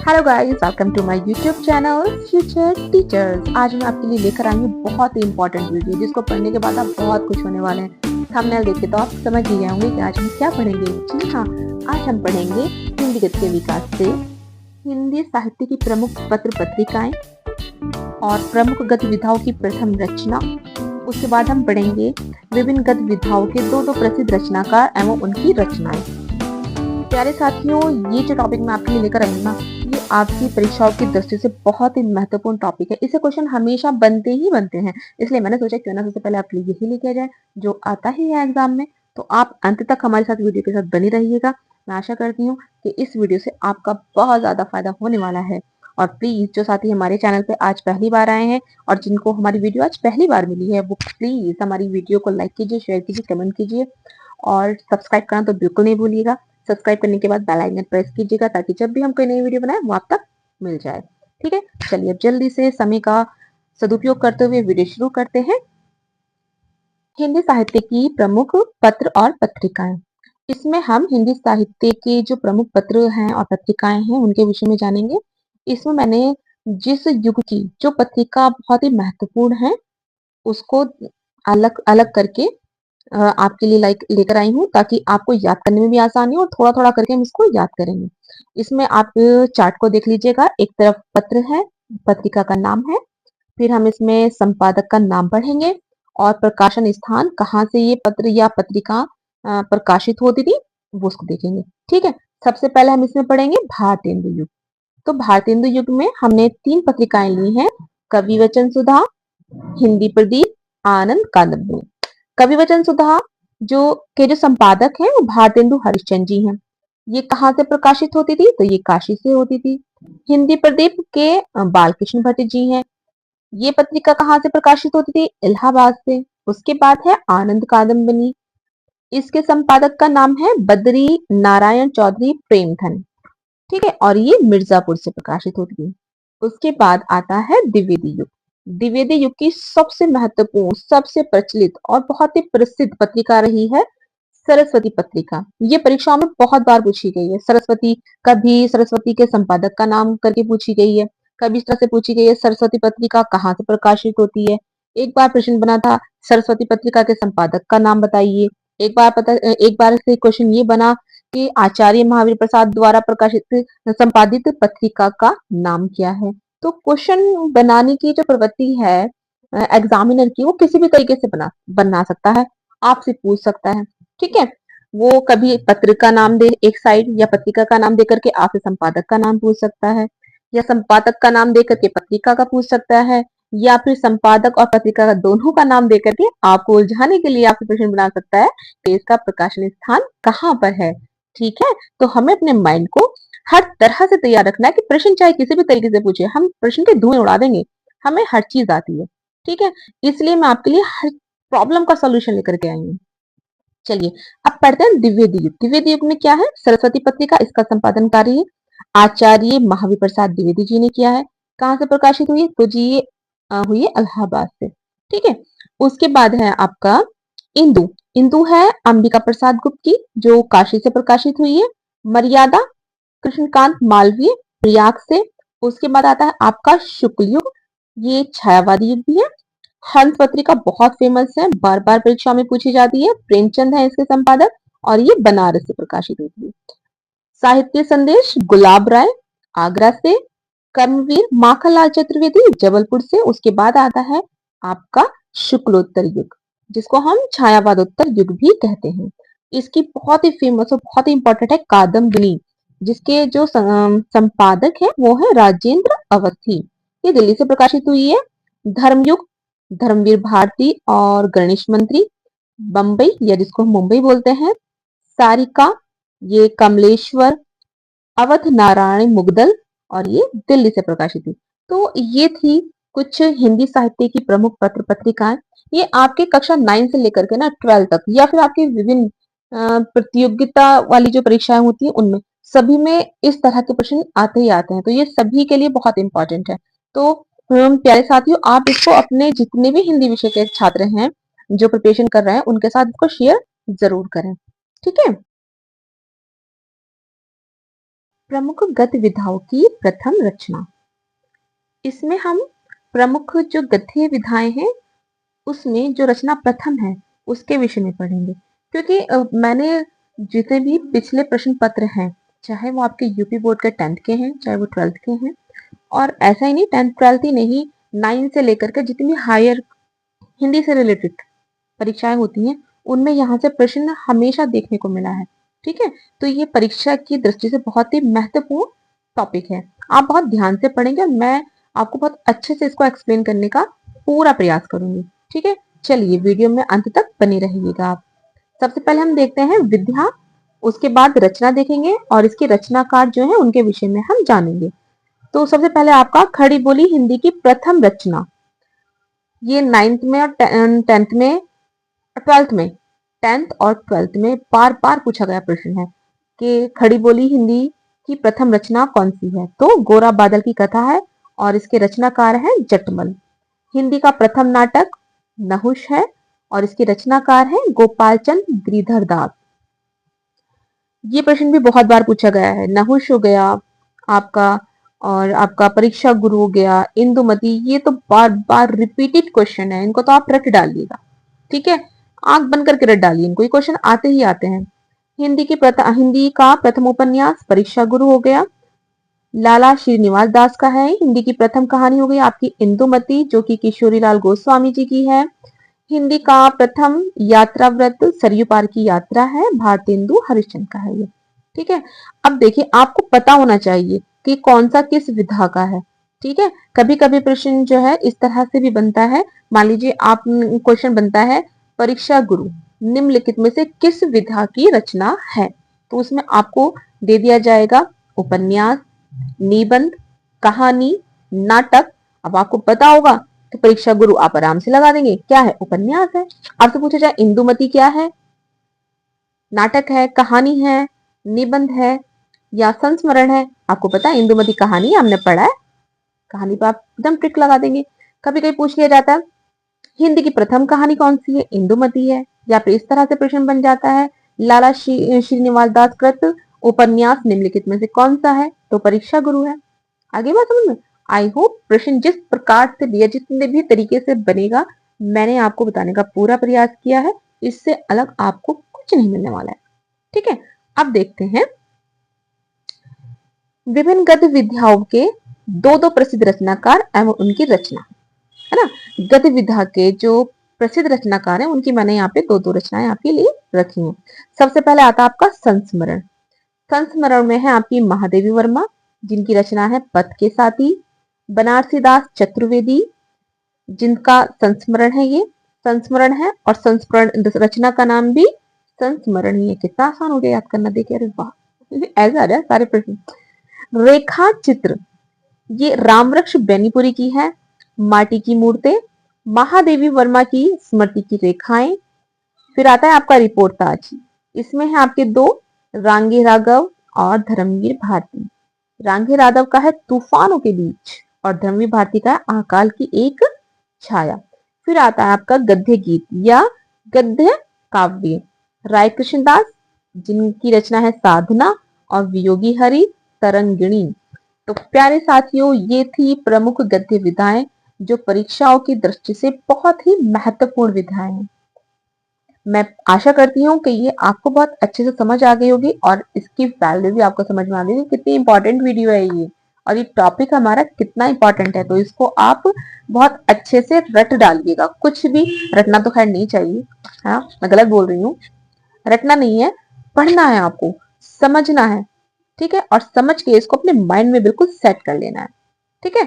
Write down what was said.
Hello guys, welcome to my YouTube channel future teachers. आज मैं आपके लिए लेकर आई हूँ बहुत ही इंपॉर्टेंट वीडियो, जिसको पढ़ने के बाद आप बहुत कुछ होने वाले हैं। थंबनेल देख के तो आप समझ ही गए होंगे कि आज हम क्या पढ़ेंगे। जी हाँ, आज हम पढ़ेंगे हिंदी गद्य के विकास से हिंदी साहित्य की प्रमुख पत्र पत्रिकाएं और प्रमुख गद्य विधाओं की प्रथम रचना। उसके बाद हम पढ़ेंगे विभिन्न गद्य विधाओं के दो प्रसिद्ध रचनाकार एवं उनकी रचनाएं। प्यारे साथियों, ये जो टॉपिक मैं आपके लिए लेकर आई हूँ ना, ये आपकी परीक्षाओं की दृष्टि से बहुत ही महत्वपूर्ण टॉपिक है। इससे क्वेश्चन हमेशा बनते ही बनते हैं, इसलिए मैंने सोचा क्यों ना सबसे पहले आपके लिए यही लेके जाए जो आता ही है एग्जाम में। तो आप अंत तक हमारे साथ वीडियो के साथ बनी रहिएगा। मैं आशा करती हूँ कि इस वीडियो से आपका बहुत ज्यादा फायदा होने वाला है। और प्लीज जो साथी हमारे चैनल पे आज पहली बार आए हैं और जिनको हमारी वीडियो आज पहली बार मिली है, वो प्लीज हमारी वीडियो को लाइक कीजिए, शेयर कीजिए, कमेंट कीजिए और सब्सक्राइब करना तो बिल्कुल नहीं भूलिएगा। सब्सक्राइब करने के बाद बेल आइकन प्रेस कीजिएगा ताकि जब भी हम कोई नई वीडियो बनाए वो आप तक मिल जाए। ठीक है, चलिए अब जल्दी से समय का सदुपयोग करते हुए वीडियो शुरू करते हैं। हिंदी साहित्य की प्रमुख पत्र और पत्रिकाएं। इसमें हम हिंदी साहित्य के जो प्रमुख पत्र हैं और पत्रिकाएं हैं उनके विषय में जानेंगे। इसमें मैंने जिस युग की जो पत्रिका बहुत ही महत्वपूर्ण है उसको अलग अलग करके आपके लिए लेकर आई हूँ ताकि आपको याद करने में भी आसानी हो और थोड़ा थोड़ा करके हम इसको याद करेंगे। इसमें आप चार्ट को देख लीजिएगा। एक तरफ पत्र है, पत्रिका का नाम है, फिर हम इसमें संपादक का नाम पढ़ेंगे और प्रकाशन स्थान कहाँ से ये पत्र या पत्रिका प्रकाशित होती थी वो उसको देखेंगे। ठीक है, सबसे पहले हम इसमें पढ़ेंगे भारतेंदु युग। तो भारतेंदु युग में हमने 3 पत्रिकाएं ली हैं, कवि वचन सुधा, हिंदी प्रदीप, आनंद कादम्बिनी। कवि वचन सुधा जो संपादक हैं वो भारतेंदु हरिश्चंद्र जी हैं। ये कहाँ से प्रकाशित होती थी? तो ये काशी से होती थी। हिंदी प्रदीप के बालकृष्ण भट्ट जी हैं। ये पत्रिका कहाँ से प्रकाशित होती थी? इलाहाबाद से। उसके बाद है आनंद कादम्बिनी। इसके संपादक का नाम है बद्री नारायण चौधरी प्रेमधन। ठीक है, और ये मिर्जापुर से प्रकाशित होती थी। उसके बाद आता है द्विवेदी युग। द्विवेदी युग की सबसे महत्वपूर्ण, सबसे प्रचलित और बहुत ही प्रसिद्ध पत्रिका रही है सरस्वती पत्रिका। ये परीक्षाओं में बहुत बार पूछी गई है। सरस्वती, कभी सरस्वती के संपादक का नाम करके पूछी गई है, कभी इस तरह से पूछी गई है सरस्वती पत्रिका कहाँ से प्रकाशित होती है। एक बार प्रश्न बना था सरस्वती पत्रिका के संपादक का नाम बताइए। एक बार से क्वेश्चन ये बना कि आचार्य महावीर प्रसाद द्वारा प्रकाशित संपादित पत्रिका का नाम क्या है। तो क्वेश्चन बनाने की जो प्रवृत्ति है एग्जामिनर की, वो किसी भी तरीके से बना सकता है, आपसे पूछ सकता है। ठीक है, वो कभी पत्र का नाम दे एक साइड या पत्रिका का नाम दे करके आपसे संपादक का नाम पूछ सकता है, या संपादक का नाम दे करके पत्रिका का पूछ सकता है, या फिर संपादक और पत्रिका का दोनों का नाम दे करके आपको उलझाने के लिए आपसे प्रश्न बना सकता है कि इसका प्रकाशन स्थान कहाँ पर है। ठीक है, तो हमें अपने माइंड को हर तरह से तैयार रखना है कि प्रश्न चाहे किसी भी तरीके से पूछे, हम प्रश्न के धुएं उड़ा देंगे। हमें हर चीज आती है। ठीक है, इसलिए मैं आपके लिए हर प्रॉब्लम का सॉल्यूशन लेकर के आई हूँ। चलिए अब पढ़ते हैं द्विवेदी युग। द्विवेदी युग में क्या है? सरस्वती पत्रिका, इसका संपादन कार्य आचार्य महावीर प्रसाद द्विवेदी जी ने किया है। कहाँ से प्रकाशित हुई है? तो जी ये हुई है इलाहाबाद से। ठीक है, उसके बाद है आपका इंदु। इंदु है अंबिका प्रसाद गुप्त की, जो काशी से प्रकाशित हुई है। मर्यादा कृष्णकांत मालवीय प्रयाग से। उसके बाद आता है आपका शुक्ल युग, ये छायावादी युग भी है। हंस पत्रिका बहुत फेमस है, बार बार परीक्षा में पूछी जाती है। प्रेमचंद है इसके संपादक और ये बनारस से प्रकाशित होती है। साहित्य संदेश गुलाब राय आगरा से। कर्मवीर माखनलाल चतुर्वेदी जबलपुर से। उसके बाद आता है आपका शुक्लोत्तर युग, जिसको हम छायावादोत्तर युग भी कहते हैं। इसकी बहुत ही फेमस और बहुत ही इंपॉर्टेंट है कादम्बिनी, जिसके जो संपादक है वो है राजेंद्र अवस्थी। ये दिल्ली से प्रकाशित हुई है। धर्मयुग धर्मवीर भारती और गणेश मंत्री बम्बई, या जिसको हम मुंबई बोलते हैं। सारिका ये कमलेश्वर अवध नारायण मुगदल और ये दिल्ली से प्रकाशित थी। तो ये थी कुछ हिंदी साहित्य की प्रमुख पत्र पत्रिकाएं। ये आपके कक्षा 9 से लेकर के ना 12 तक, या फिर आपके विभिन्न प्रतियोगिता वाली जो परीक्षाएं होती है उनमें सभी में इस तरह के प्रश्न आते ही आते हैं। तो ये सभी के लिए बहुत इंपॉर्टेंट है। तो प्यारे साथियों, आप इसको अपने जितने भी हिंदी विषय के छात्र हैं जो प्रिपरेशन कर रहे हैं उनके साथ इसको शेयर जरूर करें। ठीक है, प्रमुख गद्य विधाओं की प्रथम रचना। इसमें हम प्रमुख जो गद्य विधाएं हैं उसमें जो रचना प्रथम है उसके विषय में पढ़ेंगे, क्योंकि मैंने जितने भी पिछले प्रश्न पत्र हैं, चाहे वो आपके यूपी बोर्ड के 10th के हैं, चाहे वो 12th के हैं, और ऐसा ही नहीं 10th 12th ही नहीं, 9 से लेकर के जितनी भी हायर हिंदी से रिलेटेड परीक्षाएं होती हैं उनमें यहाँ से प्रश्न हमेशा देखने को मिला है। ठीक है, तो ये परीक्षा की दृष्टि से बहुत ही महत्वपूर्ण टॉपिक है। आप बहुत ध्यान से पढ़ेंगे और मैं आपको बहुत अच्छे से इसको एक्सप्लेन करने का पूरा प्रयास करूंगी। ठीक है, चलिए वीडियो में अंत तक बने रहिएगा आप। सबसे पहले हम देखते हैं विधा, उसके बाद रचना देखेंगे और इसके रचनाकार जो है उनके विषय में हम जानेंगे। तो सबसे पहले आपका खड़ी बोली हिंदी की प्रथम रचना, ये 9th में और 10th में 12th में 10th और 12th में बार बार पूछा गया प्रश्न है कि खड़ी बोली हिंदी की प्रथम रचना कौन सी है। तो गोरा बादल की कथा है और इसके रचनाकार हैं जटमल। हिंदी का प्रथम नाटक नहुष है और इसके रचनाकार हैं गोपाल चंद गिरिधर दास। ये प्रश्न भी बहुत बार पूछा गया है। नहुष हो गया आपका, और आपका परीक्षा गुरु हो गया, इंदुमती, ये तो बार बार रिपीटेड क्वेश्चन है, इनको तो आप रट डालिएगा। ठीक है, आंख बंद करके रट डालिए, इनको ये क्वेश्चन आते ही आते हैं। हिंदी का प्रथम उपन्यास परीक्षा गुरु हो गया, लाला श्रीनिवास दास का है। हिंदी की प्रथम कहानी हो गई आपकी इंदुमती, जो कि किशोरीलाल गोस्वामी जी की है। हिंदी का प्रथम यात्रा व्रत सरयू पार की यात्रा है, भारतेंदु हरिश्चंद्र का है ये। ठीक है, अब देखिए आपको पता होना चाहिए कि कौन सा किस विधा का है। ठीक है, कभी कभी प्रश्न जो है इस तरह से भी बनता है। मान लीजिए आप क्वेश्चन बनता है परीक्षा गुरु निम्नलिखित में से किस विधा की रचना है, तो उसमें आपको दे दिया जाएगा उपन्यास, निबंध, कहानी, नाटक। अब आपको पता होगा तो परीक्षा गुरु आप आराम से लगा देंगे, क्या है, उपन्यास है। आपसे पूछा जाए इंदुमती क्या है, नाटक है, कहानी है, निबंध है या संस्मरण है, आपको पता है इंदुमती कहानी, हमने पढ़ा है, कहानी पर आप एकदम टिक लगा देंगे। कभी कभी पूछ लिया जाता है हिंदी की प्रथम कहानी कौन सी है, इंदुमती है, या फिर इस तरह से प्रश्न बन जाता है लाला श्रीनिवास दास कृत उपन्यास निम्नलिखित में से कौन सा है, तो परीक्षा गुरु है। आगे बात समझ में। आई होप प्रश्न जिस प्रकार से भी, जितने भी तरीके से बनेगा, मैंने आपको बताने का पूरा प्रयास किया है, इससे अलग आपको कुछ नहीं मिलने वाला है। ठीक है, अब देखते हैं विभिन्न गद्य विधाओं के दो दो प्रसिद्ध रचनाकार एवं उनकी रचना, है ना। गद्य विधा के जो प्रसिद्ध रचनाकार हैं उनकी मैंने यहाँ पे दो दो रचनाएं आपके लिए रखी हैं। सबसे पहले आता है आपका संस्मरण। संस्मरण में है आपकी महादेवी वर्मा, जिनकी रचना है पथ के साथी, बनारसी दास चतुर्वेदी, जिनका संस्मरण है, ये संस्मरण है, और संस्मरण रचना का नाम भी संस्मरण ही है। कितना आसान हो गया याद करना, देखिए, अरे वाह, ऐसा आ रहा है सारे प्रश्न। रेखा चित्र, ये रामवृक्ष बेनीपुरी की है। माटी की मूर्तें, महादेवी वर्मा की स्मृति की रेखाएं। फिर आता है आपका रिपोर्ट ताज, इसमें है आपके दो, रांगे राघव और धर्मवीर भारती। रांगे राघव का है तूफानों के बीच और धर्मवीर भारती का है अकाल की एक छाया। फिर आता है आपका गद्य गीत या गद्य काव्य, राय कृष्णदास, जिनकी रचना है साधना, और वियोगी हरि तरंगिणी। तो प्यारे साथियों, ये थी प्रमुख गद्य विधाएं जो परीक्षाओं की दृष्टि से बहुत ही महत्वपूर्ण विधाएं हैं। मैं आशा करती हूँ कि ये आपको बहुत अच्छे से समझ आ गई होगी और इसकी वैल्यू भी आपको समझ में आ गई, कितनी इंपॉर्टेंट वीडियो है ये, और ये टॉपिक हमारा कितना इंपॉर्टेंट है। तो इसको आप बहुत अच्छे से रट डालिएगा, कुछ भी रटना तो खैर नहीं चाहिए, हाँ मैं गलत बोल रही हूँ, रटना नहीं है, पढ़ना है, आपको समझना है। ठीक है, और समझ के इसको अपने माइंड में बिल्कुल सेट कर लेना है। ठीक है,